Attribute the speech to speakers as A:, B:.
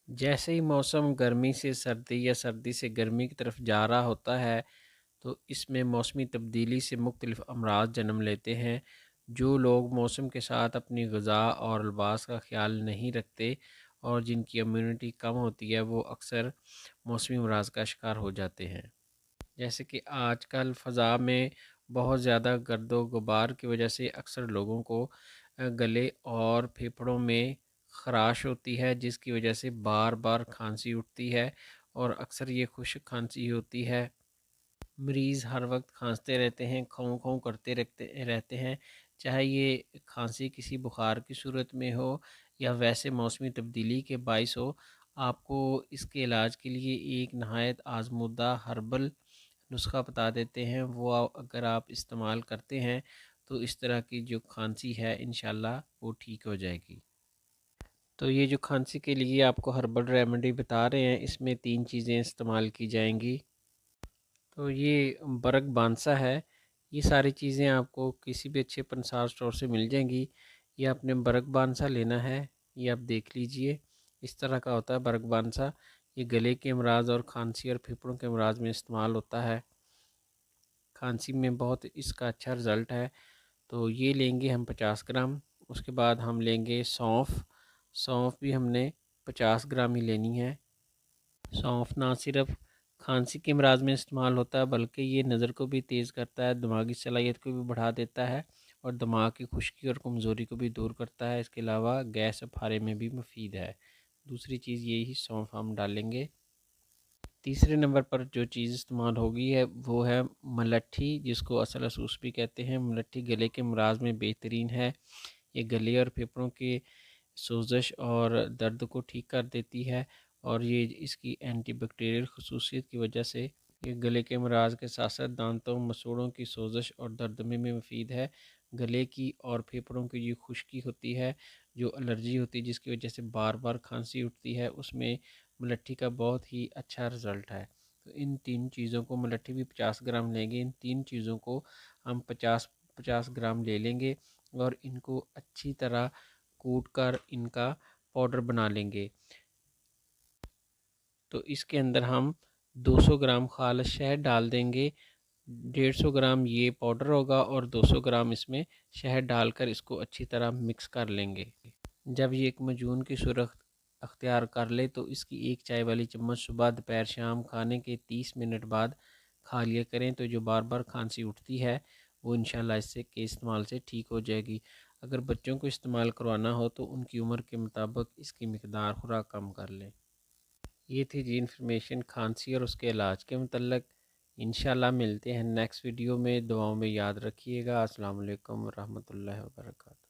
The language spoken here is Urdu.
A: جیسے ہی موسم گرمی سے سردی یا سردی سے گرمی کی طرف جا رہا ہوتا ہے تو اس میں موسمی تبدیلی سے مختلف امراض جنم لیتے ہیں۔ جو لوگ موسم کے ساتھ اپنی غذا اور لباس کا خیال نہیں رکھتے اور جن کی امیونٹی کم ہوتی ہے وہ اکثر موسمی امراض کا شکار ہو جاتے ہیں۔ جیسے کہ آج کل فضا میں بہت زیادہ گرد و غبار کی وجہ سے اکثر لوگوں کو گلے اور پھیپھڑوں میں خراش ہوتی ہے، جس کی وجہ سے بار بار کھانسی اٹھتی ہے اور اکثر یہ خشک کھانسی ہوتی ہے۔ مریض ہر وقت کھانستے رہتے ہیں، کھوں کھوں کرتے رہتے ہیں، چاہے یہ کھانسی کسی بخار کی صورت میں ہو یا ویسے موسمی تبدیلی کے باعث ہو۔ آپ کو اس کے علاج کے لیے ایک نہایت آزمودہ ہربل نسخہ بتا دیتے ہیں، وہ اگر آپ استعمال کرتے ہیں تو اس طرح کی جو کھانسی ہے انشاءاللہ وہ ٹھیک ہو جائے گی۔ تو یہ جو کھانسی کے لیے آپ کو ہربل ریمیڈی بتا رہے ہیں اس میں 3 چیزیں استعمال کی جائیں گی۔ تو یہ برگ بانسا ہے، یہ ساری چیزیں آپ کو کسی بھی اچھے پنسار اسٹور سے مل جائیں گی۔ یہ آپ نے برگ بانسا لینا ہے، یہ آپ دیکھ لیجئے اس طرح کا ہوتا ہے برگ بانسا۔ یہ گلے کے امراض اور کھانسی اور پھیپھڑوں کے امراض میں استعمال ہوتا ہے، کھانسی میں بہت اس کا اچھا رزلٹ ہے۔ تو یہ لیں گے ہم 50 گرام۔ اس کے بعد ہم لیں گے سونف، سونف بھی ہم نے 50 گرام ہی لینی ہے۔ سونف نہ صرف کھانسی کے امراض میں استعمال ہوتا ہے بلکہ یہ نظر کو بھی تیز کرتا ہے، دماغی صلاحیت کو بھی بڑھا دیتا ہے اور دماغ کی خشکی اور کمزوری کو بھی دور کرتا ہے۔ اس کے علاوہ گیس اور پھارے میں بھی مفید ہے۔ دوسری چیز یہی سونف ہم ڈالیں گے۔ تیسرے نمبر پر جو چیز استعمال ہوگی ہے وہ ہے ملٹھی، جس کو اصل اسوس بھی کہتے ہیں۔ ملٹھی گلے کے امراض میں بہترین ہے، یہ گلے اور پھیپھڑوں کے سوزش اور درد کو ٹھیک کر دیتی ہے اور یہ اس کی اینٹی بیکٹیریل خصوصیت کی وجہ سے یہ گلے کے امراض کے ساتھ ساتھ دانتوں مسوڑوں کی سوزش اور درد میں بھی مفید ہے۔ گلے کی اور پھیپھڑوں کی جو خشکی ہوتی ہے، جو الرجی ہوتی ہے جس کی وجہ سے بار بار کھانسی اٹھتی ہے، اس میں ملٹھی کا بہت ہی اچھا رزلٹ ہے۔ تو ان 3 چیزوں کو، ملٹھی بھی 50 گرام لیں گے، ان 3 چیزوں کو ہم 50 گرام لے لیں گے اور ان کو اچھی طرح کوٹ کر ان کا پاؤڈر بنا لیں گے۔ تو اس کے اندر ہم 200 گرام خالص شہد ڈال دیں گے، 150 گرام یہ پاؤڈر ہوگا اور 200 گرام اس میں شہد ڈال کر اس کو اچھی طرح مکس کر لیں گے۔ جب یہ ایک معجون کی صورت اختیار کر لے تو اس کی 1 چائے والی چمچ صبح دوپہر شام کھانے کے 30 منٹ بعد کھا لیا کریں، تو جو بار بار کھانسی اٹھتی ہے وہ انشاءاللہ اس سے کے استعمال سے ٹھیک ہو جائے گی۔ اگر بچوں کو استعمال کروانا ہو تو ان کی عمر کے مطابق اس کی مقدار تھوڑا کم کر لیں۔ یہ تھی جی انفارمیشن کھانسی اور اس کے علاج کے متعلق۔ انشاءاللہ ملتے ہیں نیکسٹ ویڈیو میں، دعاؤں میں یاد رکھیے گا۔ السلام علیکم ورحمۃ اللہ وبرکاتہ۔